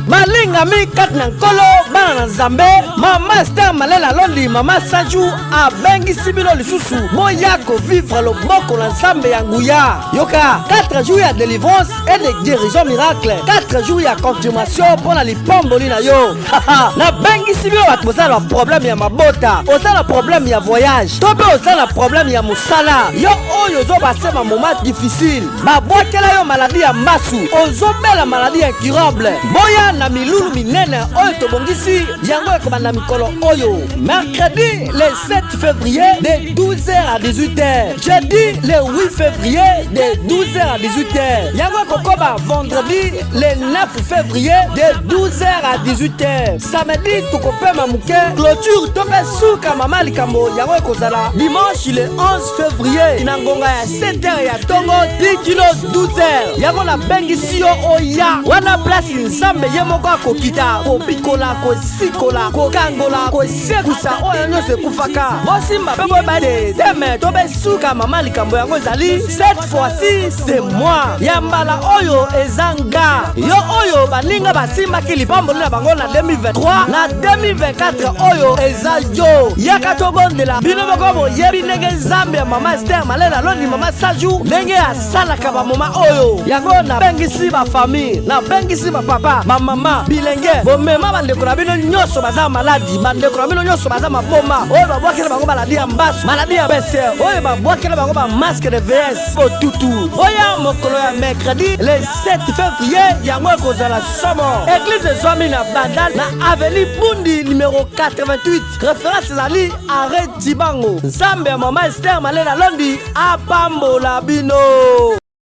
balinga mi kat na nkolo bana na nzambe mama Esther Malela Londi mama Sanju abengisi bino lisusu moya kovivre loboko na nzambe ya nguya yoka 4 jours ya délivrance et de guérison miracle 4 jours ya confirmation mpona lipomboli na yo na bengisi bino bato bozala na problème ya mabota ozala na problème ya voyage to mpe ozala na problème ya mosala yo oyo ozobasema moment difficile babwakela yo maladi ya masu ozobela maladi incurable boya na milulu minene oyo tobongisi yango ekobanda mikolo oyo mercredi le 7 février de 12h à 18h jeudi le 8 février de 12h à 18h yango ekokoba vendredi le 9 février de 12h à 18h samedi tokopema muke clôture to mpe suka mama likambo yango ekozala dimanche le 11 février na ngonga ya 7h ya tongo 10 kilo 12h yango na bengisi yo oya wana place nzambe ye moko akokita kobikola kosikola kokangola kosekusa oyo nyonso ekufaka bosimba mpe boyeba te teme to besuka mama likambo yango ezali cette fois-ci c'est moi ya mbala oyo eza nga yo oyo baninga basimbaki lipamboli na bango na 2023 na 2024 oyo eza yo yaka tobondela bino moko boyebi ndenge nzambe ya mama Esther Malela Londi mama Sanju ndenge asalaka bamoma oyo yango na bengisi bafamille na bengisi bapapa bamama bilenge bomema bandeko na bino nyonso baza maladi bandeko na bino nyonso baza maboma oyo babwakela bango maladi ya mbasu maladi ya bese oyo babwakela bango bamasque de VS otutu oya mokolo ya mercredi le 7 février yango ekozala somo église ezwami na bandal na avenue Bundi numéro 88 référence ezali arrêt Dibango nzambe ya mama Esther Malela Londi apambola bino.